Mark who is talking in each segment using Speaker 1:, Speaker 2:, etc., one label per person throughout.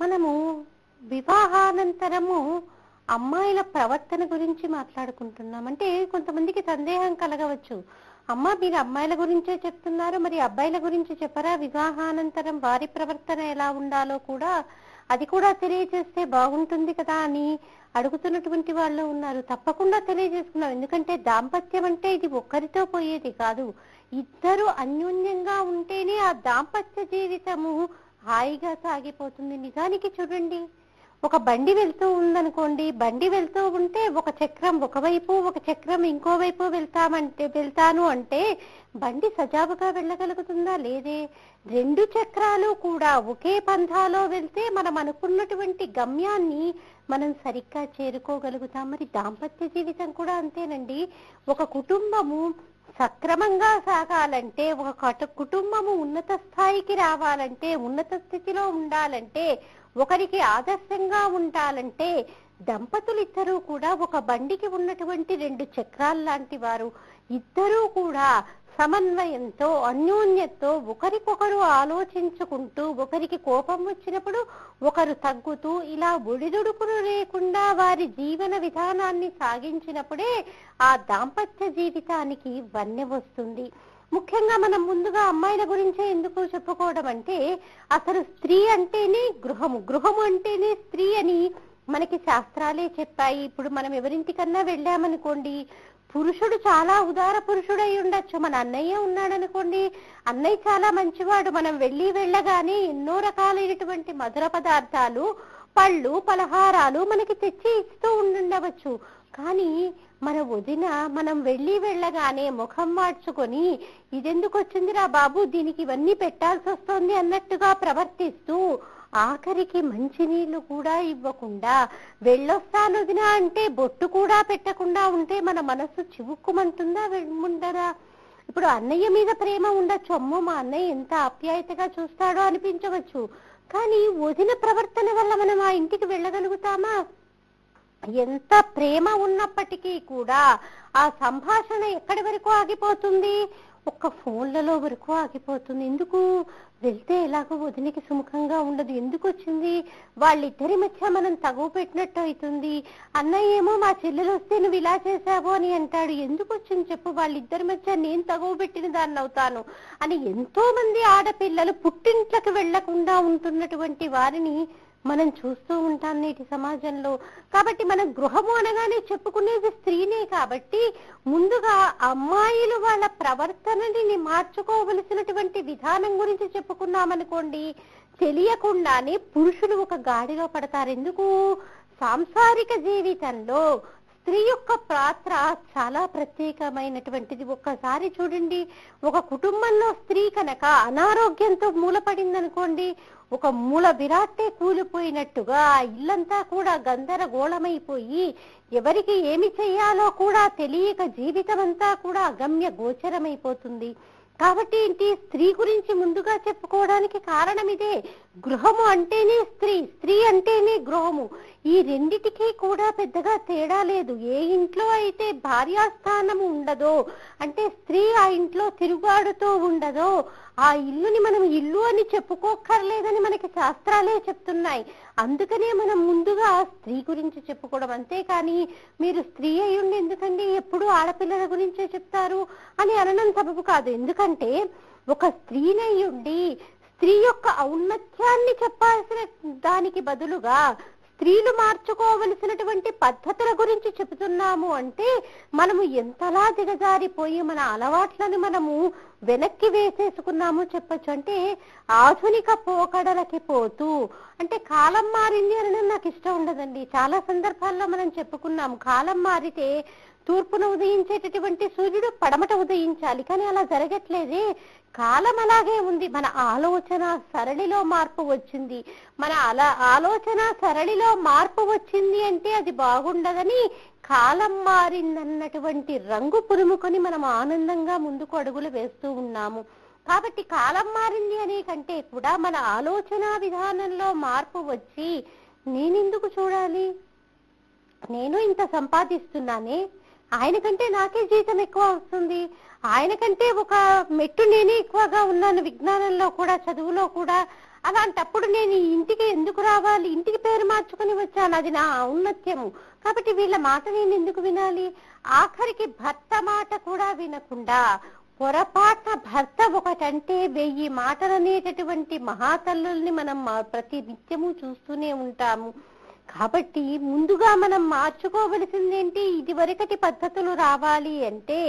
Speaker 1: మనము వివాహానంతరము అమ్మాయిల ప్రవర్తన గురించి మాట్లాడుకుంటున్నాం. అంటే కొంతమందికి సందేహం కలగవచ్చు, అమ్మ మీరు అమ్మాయిల గురించే చెప్తున్నారు, మరి అబ్బాయిల గురించి చెప్పరా? వివాహానంతరం వారి ప్రవర్తన ఎలా ఉండాలో కూడా అది కూడా తెలియజేస్తే బాగుంటుంది కదా అని అడుగుతున్నటువంటి వాళ్ళు ఉన్నారు. తప్పకుండా తెలియజేసుకున్నాం. ఎందుకంటే దాంపత్యం అంటే ఇది ఒక్కరితో పోయేది కాదు, ఇద్దరు అన్యోన్యంగా ఉంటేనే ఆ దాంపత్య జీవితము హాయిగా సాగిపోతుంది. నిజానికి చూడండి, ఒక బండి వెళ్తూ ఉందనుకోండి, బండి వెళ్తూ ఉంటే ఒక చక్రం ఒకవైపు, ఒక చక్రం ఇంకోవైపు వెళ్తాను అంటే బండి సజావుగా వెళ్ళగలుగుతుందా? లేదే. రెండు చక్రాలు కూడా ఒకే పంథాలో వెళ్తే మనం అనుకున్నటువంటి గమ్యాన్ని మనం సరిగ్గా చేరుకోగలుగుతాం. మరి దాంపత్య జీవితం కూడా అంతేనండి. ఒక కుటుంబము సక్రమంగా సాగాలంటే, ఒక కుటుంబము ఉన్నత స్థాయికి రావాలంటే, ఉన్నత స్థితిలో ఉండాలంటే, ఒకరికి ఆదర్శంగా ఉండాలంటే దంపతులు ఇద్దరూ కూడా ఒక బండికి ఉన్నటువంటి రెండు చక్రాలు లాంటి వారు. ఇద్దరూ కూడా సమన్వయంతో, అన్యోన్యతతో ఒకరికొకరు ఆలోచించుకుంటూ, ఒకరికి కోపం వచ్చినప్పుడు ఒకరు తగ్గుతూ, ఇలా ఒడిదుడుకులు లేకుండా వారి జీవన విధానాన్ని సాగించినప్పుడే ఆ దాంపత్య జీవితానికి వన్నె వస్తుంది. ముఖ్యంగా మనం ముందుగా అమ్మాయిల గురించే ఎందుకు చెప్పుకోవడం అంటే, అసలు స్త్రీ అంటేనే గృహము, గృహము అంటేనే స్త్రీ అని మనకి శాస్త్రాలే చెప్పాయి. ఇప్పుడు మనం ఎవరింటికన్నా వెళ్ళామనుకోండి, పురుషుడు చాలా ఉదార పురుషుడై ఉండొచ్చు. మన అన్నయ్య ఉన్నాడనుకోండి, అన్నయ్య చాలా మంచివాడు, మనం వెళ్ళగానే ఎన్నో రకాలైనటువంటి మధుర పదార్థాలు, పళ్ళు, పలహారాలు మనకి తెచ్చి ఇస్తూ ఉండవచ్చు. కానీ మన వదిన మనం వెళ్ళగానే ముఖం మార్చుకొని, ఇదెందుకు వచ్చిందిరా బాబు, దీనికి ఇవన్నీ పెట్టాల్సి వస్తుంది అన్నట్టుగా ప్రవర్తిస్తూ, ఆఖరికి మంచినీళ్లు కూడా ఇవ్వకుండా, వెళ్ళొస్తాను వదిన అంటే బొట్టు కూడా పెట్టకుండా ఉంటే మన మనసు చివుక్కుమంటుందా ఉండదా? ఇప్పుడు అన్నయ్య మీద ప్రేమ ఉండొచ్చు, అమ్మో మా అన్నయ్య ఎంత ఆప్యాయతగా చూస్తాడో అనిపించవచ్చు. కానీ వదిన ప్రవర్తన వల్ల మనం ఆ ఇంటికి వెళ్ళగలుగుతామా? ఎంత ప్రేమ ఉన్నప్పటికీ కూడా ఆ సంభాషణ ఎక్కడి వరకు ఆగిపోతుంది? ఒక్క ఫోన్లలో వరకు ఆగిపోతుంది. ఎందుకు? వెళ్తే ఎలాగో వదినికి సుముఖంగా ఉండదు. ఎందుకు వచ్చింది? వాళ్ళిద్దరి మధ్య మనం తగువ పెట్టినట్టు అవుతుంది. అన్నయ్య ఏమో మా చెల్లెలు వస్తే నువ్వు ఇలా చేశావు అని అంటాడు. ఎందుకు వచ్చింది చెప్పు? వాళ్ళిద్దరి మధ్య నేను తగువ పెట్టిన దాన్ని అవుతాను అని ఎంతో మంది ఆడపిల్లలు పుట్టింట్లకు వెళ్లకుండా ఉంటున్నటువంటి వారిని మనం చూస్తూ ఉంటాం నేటి సమాజంలో. కాబట్టి మనం గృహము అనగానే చెప్పుకునేది స్త్రీనే. కాబట్టి ముందుగా అమ్మాయిలు వాళ్ళ ప్రవర్తనని మార్చుకోవలసినటువంటి విధానం గురించి చెప్పుకున్నామనుకోండి, తెలియకుండానే పురుషులు ఒక గాడిలో పడతారు. ఎందుకు? సాంసారిక జీవితంలో స్త్రీ యొక్క పాత్ర చాలా ప్రత్యేకమైనటువంటిది. ఒక్కసారి చూడండి, ఒక కుటుంబంలో స్త్రీ కనుక అనారోగ్యంతో మూలపడిందనుకోండి, ఒక మూల విరాట్టే కూలిపోయినట్టుగా ఆ ఇల్లంతా కూడా గందరగోళమైపోయి, ఎవరికి ఏమి చెయ్యాలో కూడా తెలియక జీవితం అంతా కూడా అగమ్య గోచరమైపోతుంది. కాబట్టి ఏంటి? స్త్రీ గురించి ముందుగా చెప్పుకోవడానికి కారణం ఇదే. గృహము అంటేనే స్త్రీ, స్త్రీ అంటేనే గృహము. ఈ రెండిటికి కూడా పెద్దగా తేడా లేదు. ఏ ఇంట్లో అయితే భార్యాస్థానము ఉండదో, అంటే స్త్రీ ఆ ఇంట్లో తిరుగాడుతూ ఉండదో, ఆ ఇల్లుని మనం ఇల్లు అని చెప్పుకోక్కర్లేదని మనకి శాస్త్రాలే చెప్తున్నాయి. అందుకనే మనం ముందుగా స్త్రీ గురించి చెప్పుకోవడం. అంతేకాని మీరు స్త్రీ అయ్యుండి ఎందుకండి ఎప్పుడు ఆడపిల్లల గురించే చెప్తారు అని అనడం సబబు కాదు. ఎందుకంటే ఒక స్త్రీనయ్యుండి స్త్రీ యొక్క ఔన్నత్యాన్ని చెప్పాల్సిన దానికి బదులుగా స్త్రీలు మార్చుకోవలసినటువంటి పద్ధతుల గురించి చెబుతున్నాము అంటే మనము ఎంతలా దిగజారిపోయి మన అలవాట్లను మనము వెనక్కి వేసేసుకున్నాము చెప్పచ్చు. అంటే ఆధునిక పోకడలకి పోతూ, అంటే కాలం మారింది అనడం నాకు ఇష్టం ఉండదండి. చాలా సందర్భాల్లో మనం చెప్పుకున్నాము, కాలం మారితే తూర్పున ఉదయించేటటువంటి సూర్యుడు పడమట ఉదయించాలి, కానీ అలా జరగట్లేదే. కాలం అలాగే ఉంది. మన ఆలోచన సరళిలో మార్పు వచ్చింది. మన ఆలోచన సరళిలో మార్పు వచ్చింది అంటే అది బాగుండదని కాలం మారిందన్నటువంటి రంగు పులుముకొని మనం ఆనందంగా ముందుకు అడుగులు వేస్తూ ఉన్నాము. కాబట్టి కాలం మారింది అనే కంటే కూడా మన ఆలోచన విధానంలో మార్పు వచ్చి, నేనెందుకు చూడాలి, నేను ఇంత సంపాదిస్తున్నానే, ఆయన కంటే నాకే జీతం ఎక్కువ వస్తుంది, ఆయన కంటే ఒక మెట్టు నేనే ఎక్కువగా ఉన్నాను విజ్ఞానంలో కూడా, చదువులో కూడా అలాంటప్పుడు నేను ఈ ఇంటికి ఎందుకు రావాలి? ఇంటికి పేరు మార్చుకుని వచ్చాను, అది నా ఔన్నత్యము. కాబట్టి వీళ్ళ మాట నేను ఎందుకు వినాలి? ఆఖరికి భర్త మాట కూడా వినకుండా పొరపాటున భర్త ఒకటంటే 1000 మాటలనేటటువంటి మహాతల్లుల్ని మనం ప్రతి నిత్యము చూస్తూనే ఉంటాము. కాబట్టి ముందుగా మనం మార్చుకోవలసిందేంటి? ఇదివరకటి పద్ధతులు రావాలి అంటే,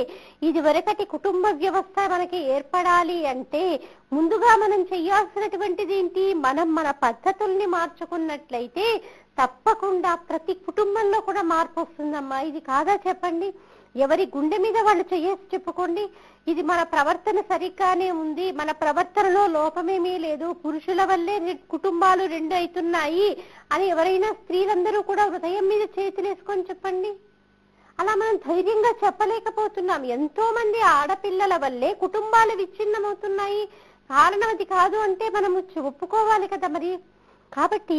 Speaker 1: ఇదివరకటి కుటుంబ వ్యవస్థ మనకి ఏర్పడాలి అంటే ముందుగా మనం చెయ్యాల్సినటువంటిది ఏంటి? మనం మన పద్ధతుల్ని మార్చుకున్నట్లయితే తప్పకుండా ప్రతి కుటుంబంలో కూడా మార్పు వస్తుందమ్మా. ఇది కాదా చెప్పండి? ఎవరి గుండె మీద వాళ్ళు చేసి చెప్పుకోండి, ఇది మన ప్రవర్తన సరిగ్గానే ఉంది, మన ప్రవర్తనలో లోపమేమీ లేదు, పురుషుల వల్లే కుటుంబాలు 2 అవుతున్నాయి అని ఎవరైనా స్త్రీలందరూ కూడా హృదయం మీద చేతులేసుకొని చెప్పండి. అలా మనం ధైర్యంగా చెప్పలేకపోతున్నాం. ఎంతో మంది ఆడపిల్లల వల్లే కుటుంబాలు విచ్ఛిన్నమవుతున్నాయి. కారణం అది కాదు అంటే మనము ఒప్పుకోవాలి కదా మరి. కాబట్టి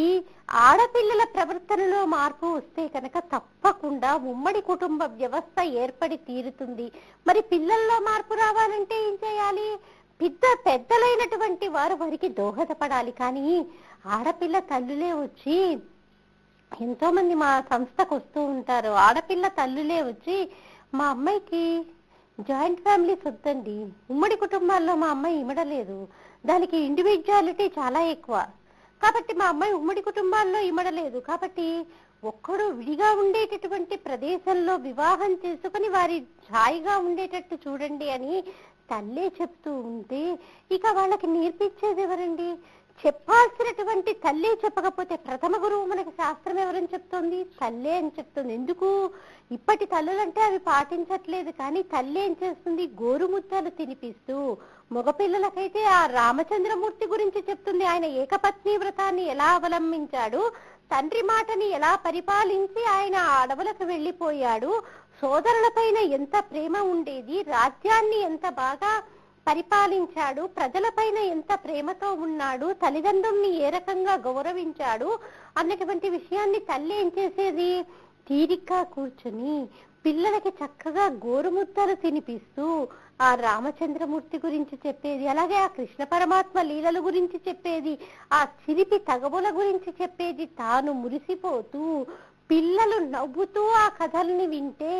Speaker 1: ఆడపిల్లల ప్రవర్తనలో మార్పు వస్తే కనుక తప్పకుండా ఉమ్మడి కుటుంబ వ్యవస్థ ఏర్పడి తీరుతుంది. మరి పిల్లల్లో మార్పు రావాలంటే ఏం చేయాలి? పెద్దలైనటువంటి వారు వారికి దోహదపడాలి. కానీ ఆడపిల్ల తల్లులే వచ్చి, ఎంతో మంది మా సంస్థకు వస్తూ ఉంటారు, ఆడపిల్ల తల్లులే వచ్చి మా అమ్మాయికి జాయింట్ ఫ్యామిలీస్ వద్దండి, ఉమ్మడి కుటుంబాల్లో మా అమ్మాయి ఇమడలేదు, దానికి ఇండివిజువాలిటీ చాలా ఎక్కువ, కాబట్టి మా అమ్మాయి ఉమ్మడి కుటుంబాల్లో ఇమడలేదు, కాబట్టి ఒక్కడు విడిగా ఉండేటటువంటి ప్రదేశంలో వివాహం చేసుకుని వారి ఛాయిగా ఉండేటట్టు చూడండి అని తల్లే చెప్తూ ఉంటే ఇక వాళ్ళకి నేర్పించేది ఎవరండి? చెప్పాల్సినటువంటి తల్లే చెప్పకపోతే ప్రథమ గురువు మనకి శాస్త్రం ఎవరని చెప్తోంది? తల్లే అని చెప్తుంది. ఎందుకు? ఇప్పటి తల్లులంటే అవి పాటించట్లేదు, కానీ తల్లి ఏం చేస్తుంది? గోరుముద్దలు తినిపిస్తూ, మగపిల్లలకైతే ఆ రామచంద్రమూర్తి గురించి చెప్తుంది. ఆయన ఏకపత్ని వ్రతాన్ని ఎలా అవలంబించాడు, తండ్రి మాటని ఎలా పరిపాలించి ఆయన అడవులకు వెళ్లిపోయాడు, సోదరుల పైన ఎంత ప్రేమ ఉండేది, రాజ్యాన్ని ఎంత బాగా పరిపాలించాడు, ప్రజలపైన ఎంత ప్రేమతో ఉన్నాడు, తల్లిదండ్రుల్ని ఏ రకంగా గౌరవించాడు అన్నటువంటి విషయాన్ని తల్లి ఏం చేసేది? తీరిగ్గా కూర్చుని పిల్లలకి చక్కగా గోరుముద్దలు తినిపిస్తూ ఆ రామచంద్రమూర్తి గురించి చెప్పేది, అలాగే ఆ కృష్ణ పరమాత్మ లీలల గురించి చెప్పేది, ఆ చిలిపి తగవుల గురించి చెప్పేది. తాను మురిసిపోతూ పిల్లలు నవ్వుతూ ఆ కథల్ని వింటే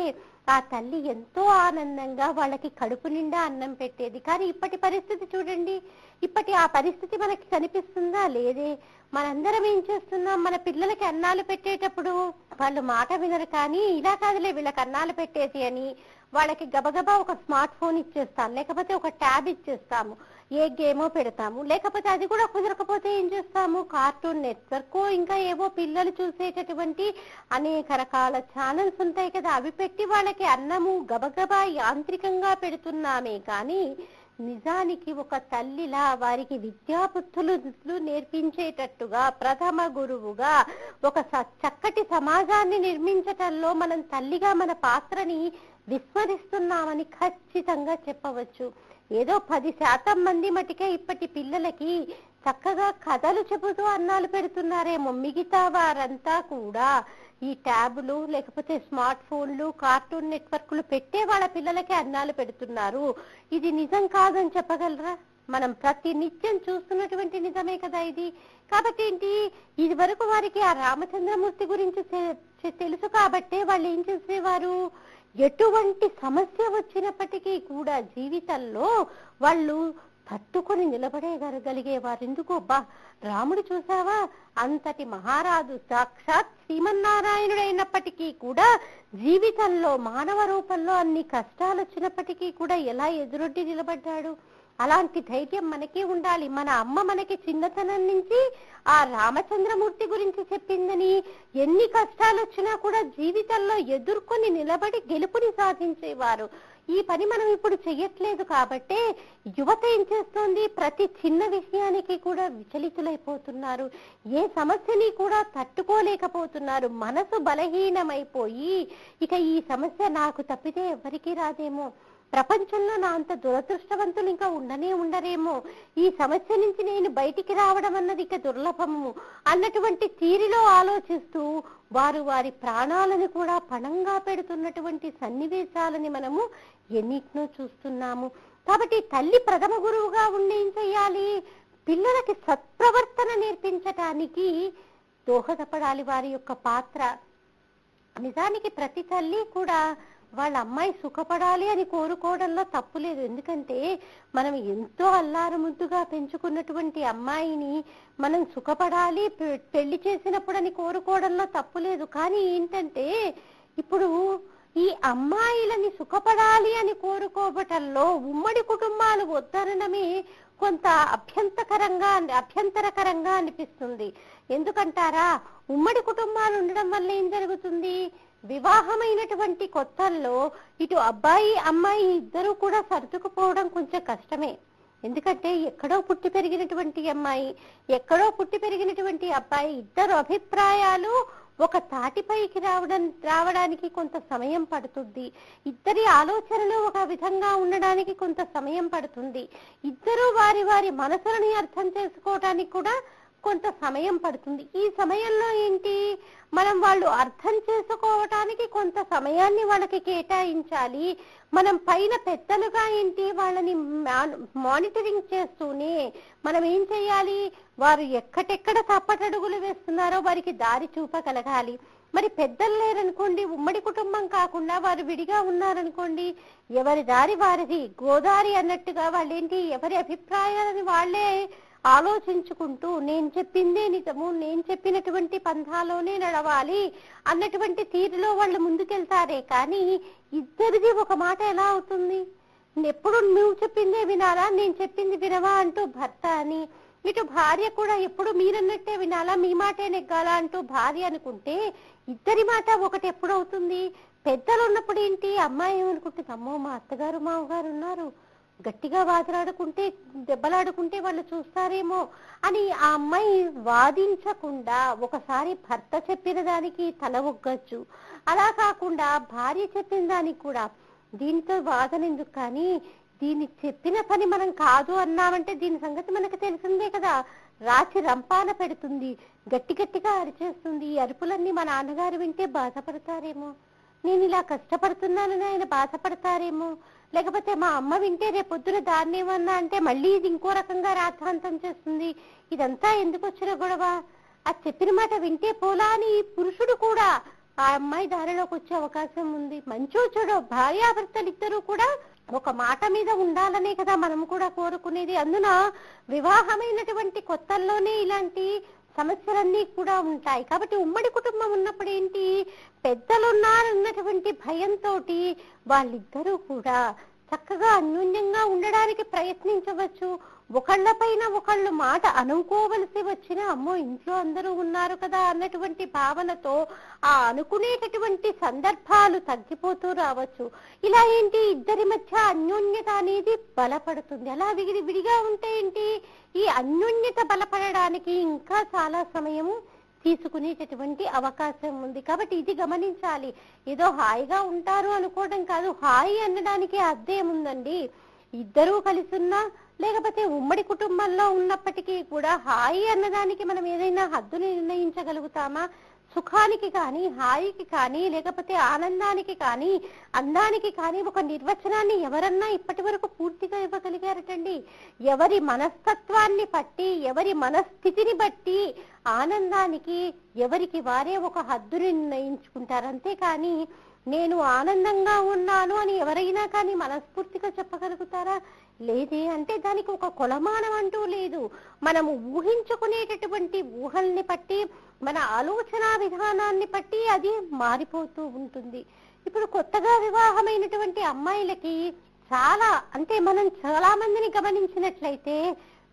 Speaker 1: ఆ తల్లి ఎంతో ఆనందంగా వాళ్ళకి కడుపు నిండా అన్నం పెట్టేది. కానీ ఇప్పటి పరిస్థితి చూడండి, ఇప్పటి ఆ పరిస్థితి మనకి కనిపిస్తుందా? లేదే. మనందరం ఏం చేస్తున్నాం? మన పిల్లలకి అన్నాలు పెట్టేటప్పుడు వాళ్ళు మాట వినరు, కానీ ఇలా కాదులే వీళ్ళకి అన్నాలు పెట్టేసి అని వాళ్ళకి గబగబా ఒక స్మార్ట్ ఫోన్ ఇచ్చేస్తాం, లేకపోతే ఒక ట్యాబ్ ఇచ్చేస్తాము, ఏ గేమో పెడతాము, లేకపోతే అది కూడా కుదరకపోతే ఏం చేస్తాము? కార్టూన్ నెట్వర్క్, ఇంకా ఏవో పిల్లలు చూసేటటువంటి అనేక రకాల ఛానల్స్ ఉంటాయి కదా, అవి పెట్టి వాళ్ళకి అన్నము గబగబా యాంత్రికంగా పెడుతున్నామే. కానీ నిజానికి ఒక తల్లిలా వారికి విద్యాబుద్ధులు నేర్పించేటట్టుగా ప్రథమ గురువుగా ఒక చక్కటి సమాజాన్ని నిర్మించటంలో మనం తల్లిగా మన పాత్రని విస్మరిస్తున్నామని ఖచ్చితంగా చెప్పవచ్చు. ఏదో 10% మంది మటుకే ఇప్పటి పిల్లలకి చక్కగా కథలు చెబుతూ అన్నాలు పెడుతున్నారేమో, మిగతా వారంతా కూడా ఈ ట్యాబులు లేకపోతే స్మార్ట్ ఫోన్లు కార్టూన్ నెట్వర్క్లు పెట్టే వాళ్ళ పిల్లలకి అన్నాలు పెడుతున్నారు. ఇది నిజం కాదని చెప్పగలరా? మనం ప్రతి నిత్యం చూస్తున్నటువంటి నిజమే కదా ఇది. కాబట్టి ఏంటి, ఇది వరకు వారికి ఆ రామచంద్రమూర్తి గురించి తెలుసు కాబట్టే వాళ్ళు ఏం చేసేవారు? ఎటువంటి సమస్య వచ్చినప్పటికీ కూడా జీవితంలో వాళ్ళు తట్టుకొని నిలబడేగలిగేవారు. ఎందుకు? రాముడు చూసావా, అంతటి మహారాజు, సాక్షాత్ శ్రీమన్నారాయణుడైనప్పటికీ కూడా జీవితంలో మానవ రూపంలో అన్ని కష్టాలు వచ్చినప్పటికీ కూడా ఎలా ఎదురొడ్డి నిలబడ్డాడు. అలాంటి ధైర్యం మనకే ఉండాలి. మన అమ్మ మనకి చిన్నతనం నుంచి ఆ రామచంద్రమూర్తి గురించి చెప్పిందని ఎన్ని కష్టాలు వచ్చినా కూడా జీవితంలో ఎదుర్కొని నిలబడి గెలుపుని సాధించేవారు. ఈ పని మనం ఇప్పుడు చెయ్యట్లేదు కాబట్టే యువత ఏం చేస్తోంది? ప్రతి చిన్న విషయానికి కూడా విచలితులైపోతున్నారు, ఏ సమస్యని కూడా తట్టుకోలేకపోతున్నారు, మనసు బలహీనమైపోయి ఇక ఈ సమస్య నాకు తప్పితే ఎవరికీ రాదేమో, ప్రపంచంలో నా అంత దురదృష్టవంతులు ఇంకా ఉండరేమో, ఈ సమస్య నుంచి నేను బయటికి రావడం అన్నది ఇక దుర్లభము అన్నటువంటి తీరిలో ఆలోచిస్తూ వారి ప్రాణాలను కూడా పణంగా పెడుతున్నటువంటి సన్నివేశాలని మనము ఎన్నిటినో చూస్తున్నాము. కాబట్టి తల్లి ప్రథమ గురువుగా ఉండి ఏం చెయ్యాలి? పిల్లలకి సత్ప్రవర్తన నేర్పించటానికి దోహదపడాలి వారి యొక్క పాత్ర. నిజానికి ప్రతి తల్లి కూడా వాళ్ళ అమ్మాయి సుఖపడాలి అని కోరుకోవడంలో తప్పు లేదు. ఎందుకంటే మనం ఎంతో అల్లారు ముద్దుగా పెంచుకున్నటువంటి అమ్మాయిని మనం సుఖపడాలి పెళ్లి చేసినప్పుడు అని కోరుకోవడంలో తప్పు లేదు. కానీ ఏంటంటే ఇప్పుడు ఈ అమ్మాయిలని సుఖపడాలి అని కోరుకోవటంలో ఉమ్మడి కుటుంబాలు వద్దనడమే కొంత అభ్యంతరకరంగా అనిపిస్తుంది. ఎందుకంటారా, ఉమ్మడి కుటుంబాలు ఉండడం వల్ల ఏం జరుగుతుంది, వివాహమైనటువంటి కొత్తల్లో ఇటు అబ్బాయి అమ్మాయి ఇద్దరు కూడా సర్దుకుపోవడం కొంచెం కష్టమే. ఎందుకంటే ఎక్కడో పుట్టి పెరిగినటువంటి అమ్మాయి, ఎక్కడో పుట్టి పెరిగినటువంటి అబ్బాయి, ఇద్దరు అభిప్రాయాలు ఒక తాటిపైకి రావడానికి కొంత సమయం పడుతుంది. ఇద్దరి ఆలోచనలు ఒక విధంగా ఉండడానికి కొంత సమయం పడుతుంది. ఇద్దరు వారి వారి మనసులని అర్థం చేసుకోవడానికి కూడా కొంత సమయం పడుతుంది. ఈ సమయంలో ఏంటి, మనం వాళ్ళు అర్థం చేసుకోవటానికి కొంత సమయాన్ని వాళ్ళకి కేటాయించాలి. మనం పైన పెద్దలుగా ఏంటి వాళ్ళని మానిటరింగ్ చేస్తూనే మనం ఏం చేయాలి, వారు ఎక్కడెక్కడ తప్పటడుగులు వేస్తున్నారో వారికి దారి చూపగలగాలి. మరి పెద్దలు లేరనుకోండి, ఉమ్మడి కుటుంబం కాకుండా వారు విడిగా ఉన్నారనుకోండి, ఎవరి దారి వారిది, గోదారి అన్నట్టుగా వాళ్ళేంటి ఎవరి అభిప్రాయాలని వాళ్ళే ఆలోచించుకుంటూ నేను చెప్పిందే నిజము, నేను చెప్పినటువంటి పంథాలోనే నడవాలి అన్నటువంటి తీరులో వాళ్ళు ముందుకెళ్తారే. కానీ ఇద్దరిది ఒక మాట ఎలా అవుతుంది, ఎప్పుడు నువ్వు చెప్పిందే వినాలా, నేను చెప్పింది వినవా అంటూ భర్త అని, ఇటు భార్య కూడా ఎప్పుడు మీరన్నట్టే వినాలా, మీ మాటే నెగ్గాలా అంటూ భార్య అనుకుంటే ఇద్దరి మాట ఒకటి ఎప్పుడవుతుంది. పెద్దలు ఉన్నప్పుడు ఏంటి, అమ్మాయి ఏమనుకుంటుంది, అమ్మో మా అత్తగారు మామగారు ఉన్నారు, గట్టిగా వాదలాడుకుంటే దెబ్బలాడుకుంటే వాళ్ళు చూస్తారేమో అని ఆ అమ్మాయి వాదించకుండా ఒకసారి భర్త చెప్పిన దానికి తల ఒగ్గచ్చు. అలా కాకుండా భార్య చెప్పిన దానికి కూడా దీంతో వాదన ఎందుకు, కానీ దీన్ని చెప్పిన పని మనం కాదు అన్నామంటే దీని సంగతి మనకు తెలిసిందే కదా, రాచి రంపాన పెడుతుంది, గట్టి గట్టిగా అరిచేస్తుంది. ఈ అరుపులన్నీ మా నాన్నగారు వింటే బాధపడతారేమో, నేను ఇలా కష్టపడుతున్నానని ఆయన బాధపడతారేమో, లేకపోతే మా అమ్మ వింటే రేపొద్దున దాన్ని ఏమన్నా అంటే మళ్ళీ ఇది ఇంకో రకంగా రాద్ధాంతం చేస్తుంది. ఇదంతా ఎందుకు వచ్చిన గొడవ, అది చెప్పిన మాట వింటే పోలా అని పురుషుడు కూడా ఆ అమ్మాయి దారిలోకి వచ్చే అవకాశం ఉంది. మంచో చెడో భార్యాభర్తలు ఇద్దరు కూడా ఒక మాట మీద ఉండాలనే కదా మనం కూడా కోరుకునేది. అందున వివాహమైనటువంటి కొత్తల్లోనే ఇలాంటి సమస్యలన్నీ కూడా ఉంటాయి. కాబట్టి ఉమ్మడి కుటుంబం ఉన్నప్పుడు ఏంటి, పెద్దలున్నారన్నటువంటి భయంతో వాళ్ళిద్దరూ కూడా చక్కగా అన్యోన్యంగా ఉండడానికి ప్రయత్నించవచ్చు. ఒకళ్ళపైన ఒకళ్ళు మాట అనుకోవలసి వచ్చిన అమ్మో ఇంట్లో అందరూ ఉన్నారు కదా అన్నటువంటి భావనతో ఆ అనుకునేటటువంటి సందర్భాలు తగ్గిపోతూ రావచ్చు. ఇలా ఏంటి, ఇద్దరి మధ్య అన్యోన్యత అనేది బలపడుతుంది. అలా విడిగా ఉంటే ఏంటి, ఈ అన్యోన్యత బలపడడానికి ఇంకా చాలా సమయము తీసుకునేటటువంటి అవకాశం ఉంది. కాబట్టి ఇది గమనించాలి. ఏదో హాయిగా ఉంటారు అనుకోవడం కాదు, హాయి అనడానికి అర్థమేముందండి, ఇద్దరూ కలిసి ఉన్నా లేకపోతే ఉమ్మడి కుటుంబంలో ఉన్నప్పటికీ కూడా హాయి అన్నదానికి మనం ఏదైనా హద్దుని నిర్ణయించగలుగుతామా? సుఖానికి కానీ, హాయికి కానీ, లేకపోతే ఆనందానికి కానీ, అందానికి కానీ ఒక నిర్వచనాన్ని ఎవరన్నా ఇప్పటి వరకు పూర్తిగా ఇవ్వగలిగారటండి? ఎవరి మనస్తత్వాన్ని బట్టి, ఎవరి మనస్థితిని బట్టి ఆనందానికి ఎవరికి వారే ఒక హద్దుని నిర్ణయించుకుంటారు. అంతేకాని నేను ఆనందంగా ఉన్నాను అని ఎవరైనా కానీ మనస్ఫూర్తిగా చెప్పగలుగుతారా? లేదే. అంటే దానికి ఒక కొలమానం అంటూ లేదు. మనము ఊహించుకునేటటువంటి ఊహల్ని బట్టి, మన ఆలోచన విధానాన్ని బట్టి అది మారిపోతూ ఉంటుంది. ఇప్పుడు కొత్తగా వివాహమైనటువంటి అమ్మాయిలకి మనం చాలా మందిని గమనించినట్లయితే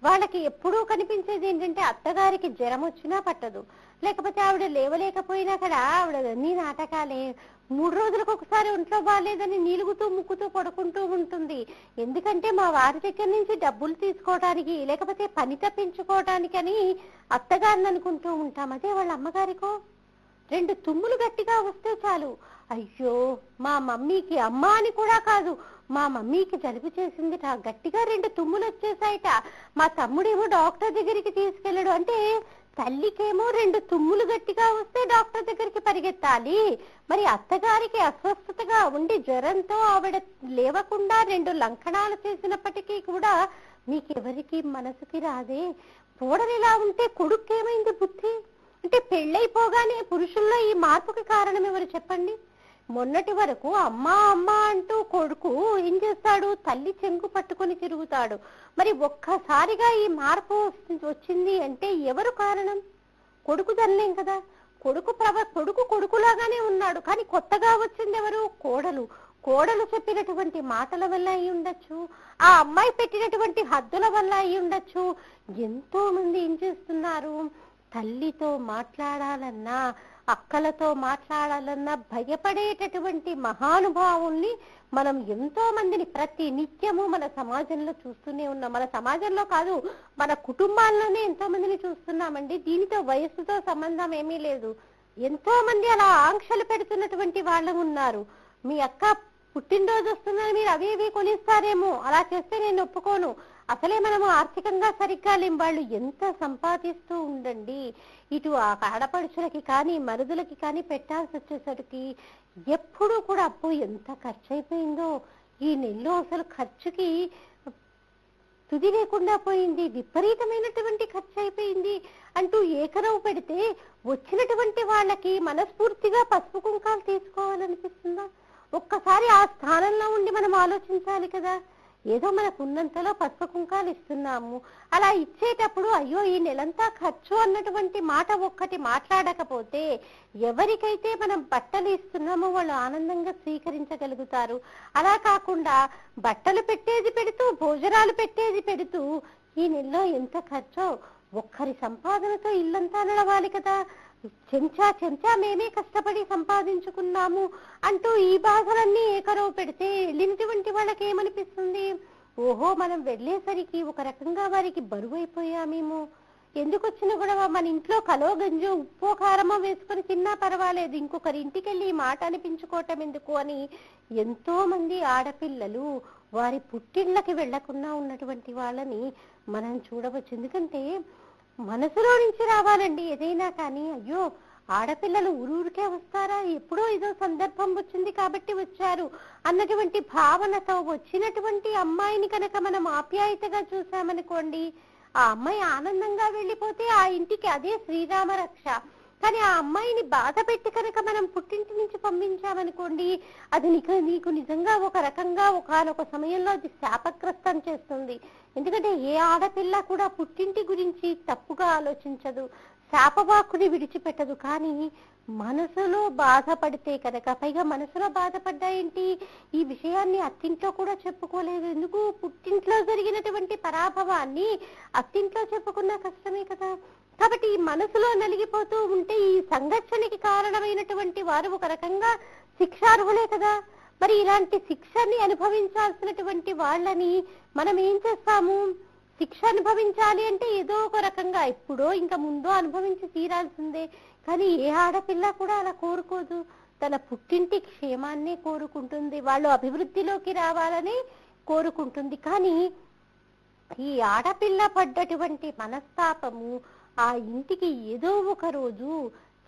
Speaker 1: వాళ్ళకి ఎప్పుడూ కనిపించేది ఏంటంటే అత్తగారికి జ్వరం వచ్చినా పట్టదు, లేకపోతే ఆవిడ లేవలేకపోయినా కూడా ఆవిడ అన్ని నాటకాలే. 3 రోజులకు ఒకసారి ఒంట్లో బాగాలేదని నీలుగుతూ ముక్కుతూ పడుకుంటూ ఉంటుంది. ఎందుకంటే మా వారి దగ్గర నుంచి డబ్బులు తీసుకోవడానికి, లేకపోతే పని తప్పించుకోవడానికి అని అత్తగారిని అనుకుంటూ ఉంటాం. అదే వాళ్ళ అమ్మగారికో 2 తుమ్ములు గట్టిగా వస్తే చాలు, అయ్యో మా మమ్మీకి, అమ్మ అని కూడా కాదు, మా మమ్మీకి జలుబు చేసిందిట, గట్టిగా 2 తుమ్ములు వచ్చేసాయిట, మా తమ్ముడేమో డాక్టర్ దగ్గరికి తీసుకెళ్ళాడు. అంటే తల్లికేమో 2 తుమ్ములు గట్టిగా వస్తే డాక్టర్ దగ్గరికి పరిగెత్తాలి. మరి అత్తగారికి అస్వస్థతగా ఉండి జ్వరంతో ఆవిడ లేవకుండా 2 లంకణాలు చేసినప్పటికీ కూడా మీకెవరికి మనసుకి రాదే? కోడలు ఇలా ఉంటే కొడుక్కేమైంది బుద్ధి? అంటే పెళ్ళైపోగానే పురుషుల్లో ఈ మార్పుకి కారణం ఎవరు చెప్పండి? మొన్నటి వరకు అమ్మా అమ్మా అంటూ కొడుకు ఏం చేస్తాడు? తల్లి చెంగు పట్టుకొని తిరుగుతాడు. మరి ఒక్కసారిగా ఈ మార్పు వచ్చింది అంటే ఎవరు కారణం? కొడుకు తనలేం కదా. కొడుకు కొడుకులాగానే ఉన్నాడు, కానీ కొత్తగా వచ్చింది ఎవరు? కోడలు. కోడలు చెప్పినటువంటి మాటల వల్ల అయి ఉండొచ్చు, ఆ అమ్మాయి పెట్టినటువంటి హద్దుల వల్ల అయి ఉండొచ్చు. ఎంతో మంది ఏం చేస్తున్నారు? తల్లితో మాట్లాడాలన్నా, అక్కలతో మాట్లాడాలన్నా భయపడేటటువంటి మహానుభావుల్ని మనం ఎంతో మందిని ప్రతి నిత్యము మన సమాజంలో చూస్తూనే ఉన్నాం. మన సమాజంలో కాదు, మన కుటుంబాల్లోనే ఎంతో మందిని చూస్తున్నామండి. దీనితో వయస్సుతో సంబంధం ఏమీ లేదు. ఎంతో మంది అలా ఆంక్షలు పెడుతున్నటువంటి వాళ్ళు ఉన్నారు. మీ అక్క పుట్టినరోజు వస్తుందని మీరు అవి ఇవి కొనిస్తారేమో, అలా చేస్తే నేను ఒప్పుకోను. అసలే మనము ఆర్థికంగా సరిగ్గా లేం. వాళ్ళు ఎంత సంపాదిస్తూ ఉండండి, ఇటు ఆ ఆడపడుచులకి కానీ మరుదులకి కానీ పెట్టాల్సి వచ్చేసరికి ఎప్పుడూ కూడా అప్పు ఎంత ఖర్చు అయిపోయిందో. ఈ నెలలో అసలు ఖర్చుకి తుది లేకుండా పోయింది, విపరీతమైనటువంటి ఖర్చు అయిపోయింది అంటూ ఏకరవు పెడితే వచ్చినటువంటి వాళ్ళకి మనస్ఫూర్తిగా పసుపు కుంకాలు తీసుకోవాలనిపిస్తుందా? ఒక్కసారి ఆ స్థానంలో ఉండి మనం ఆలోచించాలి కదా. ఏదో మనకు ఉన్నంతలో పసుపు కుంకాలు ఇస్తున్నాము, అలా ఇచ్చేటప్పుడు అయ్యో ఈ నెలంతా ఖర్చు అన్నటువంటి మాట ఒక్కటి మాట్లాడకపోతే ఎవరికైతే మనం బట్టలు ఇస్తున్నామో వాళ్ళు ఆనందంగా స్వీకరించగలుగుతారు. అలా కాకుండా బట్టలు పెట్టేది పెడుతూ, భోజనాలు పెట్టేది పెడుతూ ఈ నెలలో ఎంత ఖర్చో, ఒక్కరి సంపాదనతో ఇల్లంతా నడవాలి కదా. చెంచా చెంచా మేమే కష్టపడి సంపాదించుకున్నాము అంటూ ఈ బాధలన్నీ ఏకరవు పెడితే వెళ్ళినటువంటి వాళ్ళకి ఏమనిపిస్తుంది? ఓహో, మనం వెళ్ళేసరికి ఒక రకంగా వారికి బరువు అయిపోయామేమో. ఎందుకు వచ్చిన గొడవ? మన ఇంట్లో కలో గంజో ఉప్పో కారమో వేసుకొని తిన్నా పర్వాలేదు, ఇంకొకరి ఇంటికి వెళ్ళి ఈ మాట అనిపించుకోవటం ఎందుకు అని ఎంతో మంది ఆడపిల్లలు వారి పుట్టిళ్ళకి వెళ్లకుండా ఉన్నటువంటి వాళ్ళని మనం చూడవచ్చు. ఎందుకంటే మనసులో నుంచి రావాలండి ఏదైనా కానీ. అయ్యో, ఆడపిల్లలు ఊరూరికే వస్తారా, ఎప్పుడో ఏదో సందర్భం వచ్చింది కాబట్టి వచ్చారు అన్నటువంటి భావనతో వచ్చినటువంటి అమ్మాయిని కనుక మనం ఆప్యాయతగా చూసామనుకోండి, ఆ అమ్మాయి ఆనందంగా వెళ్ళిపోతే ఆ ఇంటికి అదే శ్రీరామ రక్ష. కానీ ఆ అమ్మాయిని బాధ పెట్టి కనుక మనం పుట్టింటి నుంచి పంపించామనుకోండి, అది నీకు నిజంగా ఒక రకంగా ఒకనొక సమయంలో అది శాపగ్రస్తం చేస్తుంది. ఎందుకంటే ఏ ఆడపిల్ల కూడా పుట్టింటి గురించి తప్పుగా ఆలోచించదు, శాపవాక్కుని విడిచిపెట్టదు. కానీ మనసులో బాధపడితే కనుక, పైగా మనసులో బాధపడ్డా ఏంటి, ఈ విషయాన్ని అత్తింట్లో కూడా చెప్పుకోలేదు. ఎందుకు? పుట్టింట్లో జరిగినటువంటి పరాభవాన్ని అత్తింట్లో చెప్పుకున్నా కష్టమే కదా. కాబట్టి ఈ మనసులో నలిగిపోతూ ఉంటే ఈ సంఘర్షణకి కారణమైనటువంటి వారు ఒక రకంగా శిక్షార్హులే కదా. మరి ఇలాంటి శిక్షని అనుభవించాల్సినటువంటి వాళ్ళని మనం ఏం చేస్తాము? శిక్ష అనుభవించాలి అంటే ఏదో ఒక రకంగా ఎప్పుడో ఇంకా ముందో అనుభవించి తీరాల్సిందే. కానీ ఏ ఆడపిల్ల కూడా అలా కోరుకోదు, తన పుట్టింటి క్షేమాన్నే కోరుకుంటుంది, వాళ్ళు అభివృద్ధిలోకి రావాలని కోరుకుంటుంది. కానీ ఈ ఆడపిల్ల పడ్డటువంటి మనస్తాపము ఆ ఇంటికి ఏదో ఒక రోజు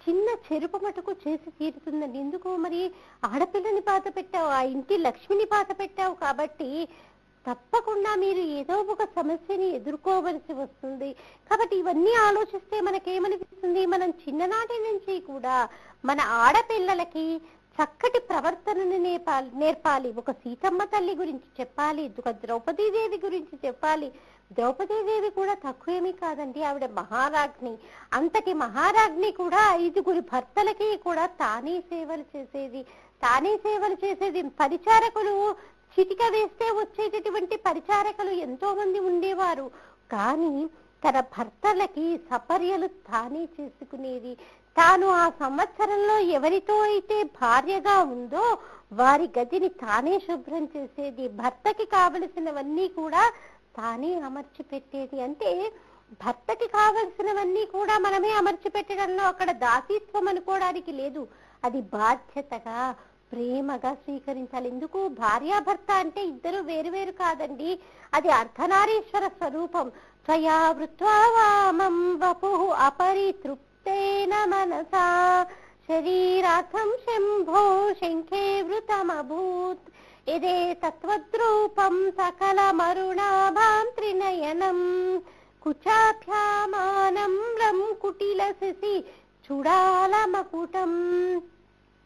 Speaker 1: చిన్న చెరుపు మటుకు చేసి తీరుతుందండి. ఎందుకు? మరి ఆడపిల్లని బాధ పెట్టావు, ఆ ఇంటి లక్ష్మిని బాధ పెట్టావు కాబట్టి తప్పకుండా మీరు ఏదో ఒక సమస్యని ఎదుర్కోవలసి వస్తుంది. కాబట్టి ఇవన్నీ ఆలోచిస్తే మనకేమనిపిస్తుంది? మనం చిన్ననాటి నుంచి కూడా మన ఆడపిల్లలకి చక్కటి ప్రవర్తనని నేర్పాలి. ఒక సీతమ్మ తల్లి గురించి చెప్పాలి, ఒక ద్రౌపదీదేవి గురించి చెప్పాలి. ద్రౌపదీదేవి కూడా తక్కువేమీ కాదండి, ఆవిడ మహారాజ్ని. అంతటి మహారాజ్ని కూడా 5 భర్తలకి కూడా తానే సేవలు చేసేది. పరిచారకులు చిటిక వేస్తే వచ్చేటటువంటి పరిచారకులు ఎంతో మంది ఉండేవారు. కానీ తన భర్తలకి సపర్యలు తానే చేసుకునేది. తాను ఆ సంవత్సరంలో ఎవరితో అయితే భార్యగా ఉందో వారి గదిని తానే శుభ్రం చేసేది, భర్తకి కావలసినవన్నీ కూడా తానే అమర్చి పెట్టేది. అంటే భర్తకి కావలసినవన్నీ కూడా మనమే అమర్చి పెట్టడంలో అక్కడ దాసీత్వం అనుకోవడానికి లేదు, అది బాధ్యతగా ప్రేమగా స్వీకరించాలి. ఎందుకు? భార్యాభర్త అంటే ఇద్దరు వేరువేరు కాదండి, అది అర్ధనారీశ్వర స్వరూపం. త్వయా వృత్వా వామం వపుః అపరితృప్తేన మనసా శరీరార్థం శంభో శంఖే వృతమభూత్. ఇదే తత్వద్రూపం సకల మరుణాభాం త్రినయనం కుచాభ్యామానం కుటిల శశి చూడాల మకుటం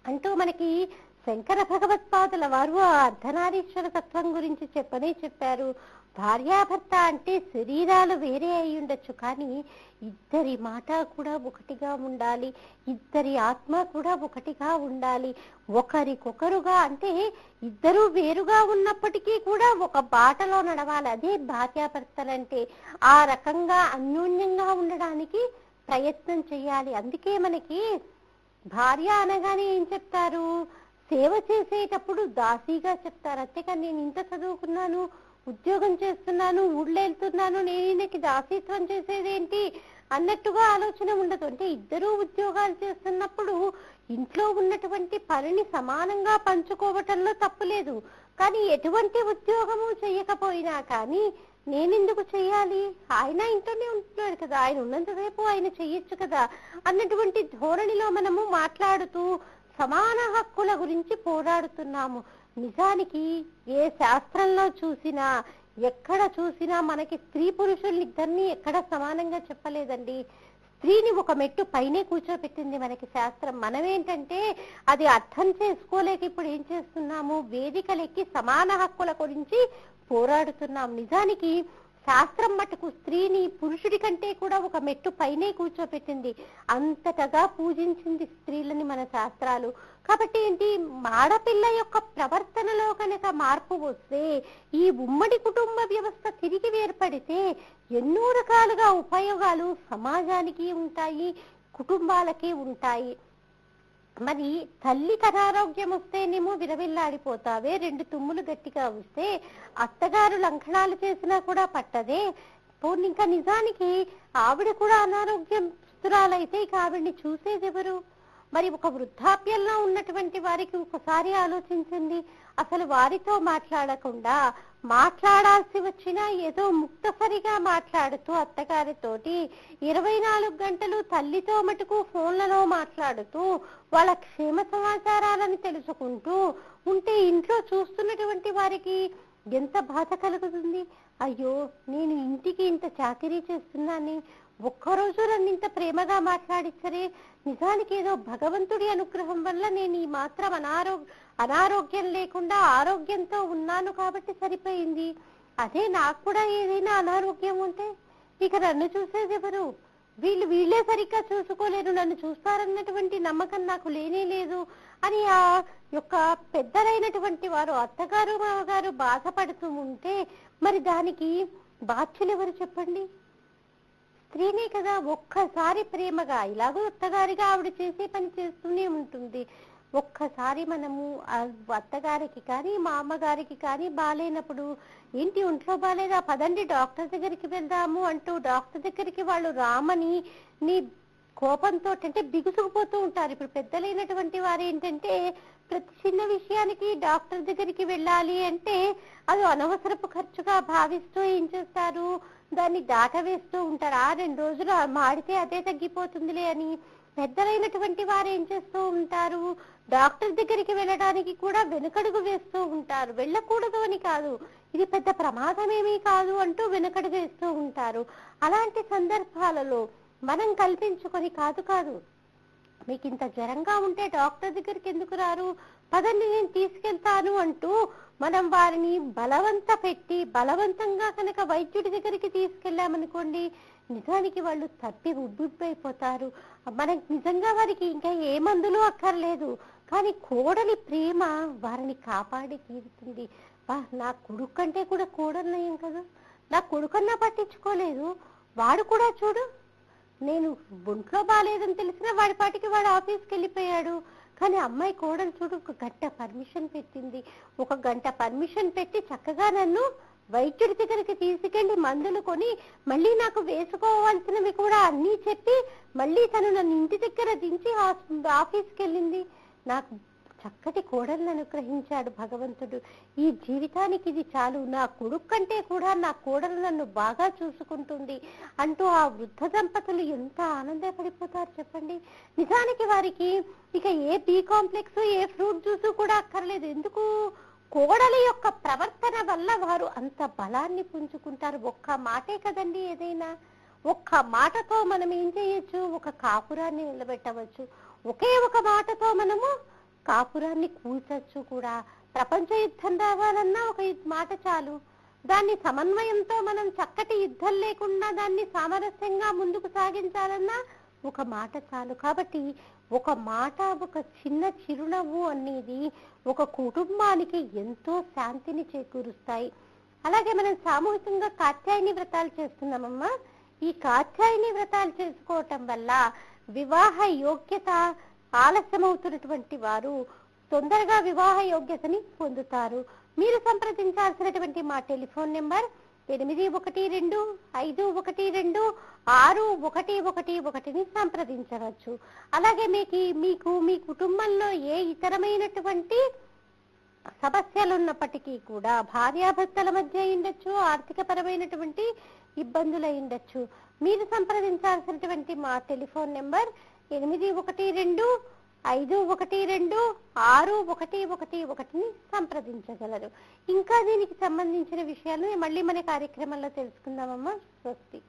Speaker 1: అంటూ మనకి శంకర భగవత్పాదుల వారు ఆ అర్ధనారీశ్వర తత్వం గురించి చెప్పారు. భార్యాభర్త అంటే శరీరాలు వేరే అయి ఉండొచ్చు, కానీ ఇద్దరి మాట కూడా ఒకటిగా ఉండాలి, ఇద్దరి ఆత్మ కూడా ఒకటిగా ఉండాలి. ఒకరికొకరుగా అంటే ఇద్దరు వేరుగా ఉన్నప్పటికీ కూడా ఒక బాటలో నడవాలి. అదే భార్యాభర్తలంటే ఆ రకంగా అన్యోన్యంగా ఉండడానికి ప్రయత్నం చేయాలి. అందుకే మనకి భార్య అనగానే ఏం చెప్తారు, సేవ చేసేటప్పుడు దాసీగా చెప్తారు. అంతేకాని నేను ఇంత చదువుకున్నాను, ఉద్యోగం చేస్తున్నాను, ఊళ్ళో వెళ్తున్నాను, నేను ఈయనకి దాసీత్వం చేసేదేంటి అన్నట్టుగా ఆలోచన ఉండదు. అంటే ఇద్దరూ ఉద్యోగాలు చేస్తున్నప్పుడు ఇంట్లో ఉన్నటువంటి పనిని సమానంగా పంచుకోవటంలో తప్పులేదు. కానీ ఎటువంటి ఉద్యోగము చేయకపోయినా కానీ నేనెందుకు చెయ్యాలి, ఆయన ఇంట్లోనే ఉంటున్నాడు కదా, ఆయన ఉన్నంతసేపు ఆయన చెయ్యొచ్చు కదా అన్నటువంటి ధోరణిలో మనము మాట్లాడుతూ సమాన హక్కుల గురించి పోరాడుతున్నాము. నిజానికి ఏ శాస్త్రంలో చూసినా ఎక్కడ చూసినా మనకి స్త్రీ పురుషుల్ని ఇద్దరిని ఎక్కడ సమానంగా చెప్పలేదండి. స్త్రీని ఒక మెట్టు పైనే కూర్చోబెట్టింది మనకి శాస్త్రం. మనమేంటంటే అది అర్థం చేసుకోలేక ఇప్పుడు ఏం చేస్తున్నాము, వేదికలెక్కి సమాన హక్కుల గురించి పోరాడుతున్నాం. నిజానికి శాస్త్రం మటుకు స్త్రీని పురుషుడి కంటే కూడా ఒక మెట్టు పైనే కూర్చోపెట్టింది, అంతటగా పూజించింది స్త్రీలని మన శాస్త్రాలు. కాబట్టి ఏంటి, ఆడపిల్ల యొక్క ప్రవర్తనలో కనుక మార్పు వస్తే ఈ ఉమ్మడి కుటుంబ వ్యవస్థ తిరిగి ఏర్పడితే ఎన్నో రకాలుగా ఉపయోగాలు సమాజానికి ఉంటాయి, కుటుంబాలకి ఉంటాయి. మరి తల్లికి అనారోగ్యం వస్తేనేమో విరవిల్లాడిపోతావే, రెండు తుమ్ములు గట్టిగా వస్తే అత్తగారు లంకణాలు చేసినా కూడా పట్టదే. పోనీ ఇంకా నిజానికి ఆవిడ కూడా అనారోగ్యస్తురాలైతే ఇక ఆవిడ్ని చూసేది ఎవరు? మరి ఒక వృద్ధాప్యంలో ఉన్నటువంటి వారికి ఒకసారి ఆలోచించండి, అసలు వారితో మాట్లాడకుండా మాట్లాడాల్సి వచ్చినా ఏదో ముక్తసరిగా మాట్లాడుతూ అత్తగారితోటి 24 గంటలు తల్లితో మటుకు ఫోన్లలో మాట్లాడుతూ వాళ్ళ క్షేమ సమాచారాలను తెలుసుకుంటూ ఉంటే ఇంట్లో చూస్తున్నటువంటి వారికి ఎంత బాధ కలుగుతుంది. అయ్యో, నేను ఇంటికి ఇంత చాకరీ చేస్తున్నాను, ఒక్కరోజు నన్ను ఇంత ప్రేమగా మాట్లాడించరే, నిజానికి ఏదో భగవంతుడి అనుగ్రహం వల్ల నేను ఈ మాత్రం అనారోగ్యం లేకుండా ఆరోగ్యంతో ఉన్నాను కాబట్టి సరిపోయింది. అదే నాకు కూడా ఏదైనా అనారోగ్యం ఉంటే ఇక నన్ను చూసేది ఎవరు? వీళ్ళే సరిగ్గా చూసుకోలేరు, నన్ను చూస్తారన్నటువంటి నమ్మకం నాకు లేనే లేదు అని ఆ యొక్క పెద్దలైనటువంటి వారు అత్తగారు మామగారు బాధపడుతూ ఉంటే మరి దానికి బాధ్యులు ఎవరు చెప్పండి? స్త్రీనే కదా. ఒక్కసారి ప్రేమగా ఇలాగో అత్తగారిగా ఆవిడ చేసే పని చేస్తూనే ఉంటుంది. ఒక్కసారి మనము అత్తగారికి కానీ మా అమ్మగారికి కానీ బాగాలేనప్పుడు, ఏంటి ఒంట్లో బాగాలేదా, పదండి డాక్టర్ దగ్గరికి వెళ్దాము అంటూ డాక్టర్ దగ్గరికి వాళ్ళు రామని నీ కోపంతో అంటే బిగుసుకుపోతూ ఉంటారు. ఇప్పుడు పెద్దలైనటువంటి వారు ఏంటంటే ప్రతి చిన్న విషయానికి డాక్టర్ దగ్గరికి వెళ్ళాలి అంటే అది అనవసరపు ఖర్చుగా భావిస్తూ ఏం చేస్తారు, దాన్ని దాటవేస్తూ ఉంటారు. 2 రోజులు మాడితే అదే తగ్గిపోతుందిలే అని పెద్దలైనటువంటి వారు ఏం చేస్తూ ఉంటారు, డాక్టర్ దగ్గరికి వెళ్ళడానికి కూడా వెనుకడుగు వేస్తూ ఉంటారు. వెళ్ళకూడదు అని కాదు, ఇది పెద్ద ప్రమాదమేమీ కాదు అంటూ వెనుకడుగు వేస్తూ ఉంటారు. అలాంటి సందర్భాలలో మనం కల్పించుకొని కాదు మీకు ఇంత జ్వరంగా ఉంటే డాక్టర్ దగ్గరికి ఎందుకు రారు, పదండి నేను తీసుకెళ్తాను అంటూ మనం వారిని బలవంతంగా కనుక వైద్యుడి దగ్గరికి తీసుకెళ్ళామనుకోండి, నిజానికి వాళ్ళు తప్పి ఉబ్బిబ్బైపోతారు. మనకి నిజంగా వారికి ఇంకా ఏ మందులు అక్కర్లేదు, కానీ కోడలి ప్రేమ వారిని కాపాడి తీరుతుంది. నా కొడుకు కంటే కూడా కోడలు నయం కదా, నా కొడుకన్నా పట్టించుకోలేదు, వాడు కూడా చూడు నేను ఒంట్లో బాగాలేదని తెలిసినా వాడి పాటికి వాడు ఆఫీస్కి వెళ్ళిపోయాడు. కానీ అమ్మాయి కోడలు చూడు, 1 గంట పర్మిషన్ పెట్టింది, 1 గంట పర్మిషన్ పెట్టి చక్కగా నన్ను వైద్యుడి దగ్గరికి తీసుకెళ్లి మందులు కొని మళ్ళీ నాకు వేసుకోవాల్సినవి కూడా అన్నీ చెప్పి మళ్ళీ తను నన్ను ఇంటి దగ్గర దించి ఆఫీస్కి వెళ్ళింది. నాకు చక్కటి కోడలను అనుగ్రహించాడు భగవంతుడు. ఈ జీవితానికి ఇది చాలు, నా కొడుకు కంటే కూడా నా కోడలు నన్ను బాగా చూసుకుంటుంది అంటూ ఆ వృద్ధ దంపతులు ఎంత ఆనందపడిపోతారు చెప్పండి. నిజానికి వారికి ఇక ఏ బి కాంప్లెక్స్ ఏ ఫ్రూట్ జ్యూస్ కూడా అక్కర్లేదు. ఎందుకు, కోడలి యొక్క ప్రవర్తన వల్ల వారు అంత బలాన్ని పుంజుకుంటారు. ఒక్క మాటే కదండి ఏదైనా. ఒక్క మాటతో మనం ఏం చేయొచ్చు, ఒక కాపురాన్ని నిలబెట్టవచ్చు. ఒకే ఒక మాటతో మనము కాపురాన్ని కూల్చొచ్చు కూడా. ప్రపంచ యుద్ధం రావాలన్నా ఒక మాట చాలు. దాన్ని సమన్వయంతో మనం చక్కటి యుద్ధం లేకుండా దాన్ని సామరస్యంగా ముందుకు సాగించాలన్నా ఒక మాట చాలు. కాబట్టి ఒక మాట, ఒక చిన్న చిరునవ్వు అనేది ఒక కుటుంబానికి ఎంతో శాంతిని చేకూరుస్తాయి. అలాగే మనం సామూహికంగా కాత్యాయని వ్రతాలు చేస్తున్నామమ్మా. ఈ కాత్యాయని వ్రతాలు చేసుకోవటం వల్ల వివాహ యోగ్యత ఆలస్యమవుతున్నటువంటి వారు తొందరగా వివాహ యోగ్యతని పొందుతారు. మీరు సంప్రదించాల్సినటువంటి మా టెలిఫోన్ నెంబర్ 8125512611 సంప్రదించవచ్చు. అలాగే మీకు మీ కుటుంబంలో ఏ ఇతరమైనటువంటి సమస్యలు ఉన్నప్పటికీ కూడా, భార్యాభర్తల మధ్య ఉండొచ్చు, ఆర్థిక పరమైనటువంటి ఇబ్బందులు ఉండొచ్చు, మీరు సంప్రదించాల్సినటువంటి మా టెలిఫోన్ నెంబర్ 8125512611 సంప్రదించగలరు. ఇంకా దీనికి సంబంధించిన విషయాలు మళ్ళీ మన కార్యక్రమంలో తెలుసుకుందామమ్మా. స్వస్తి.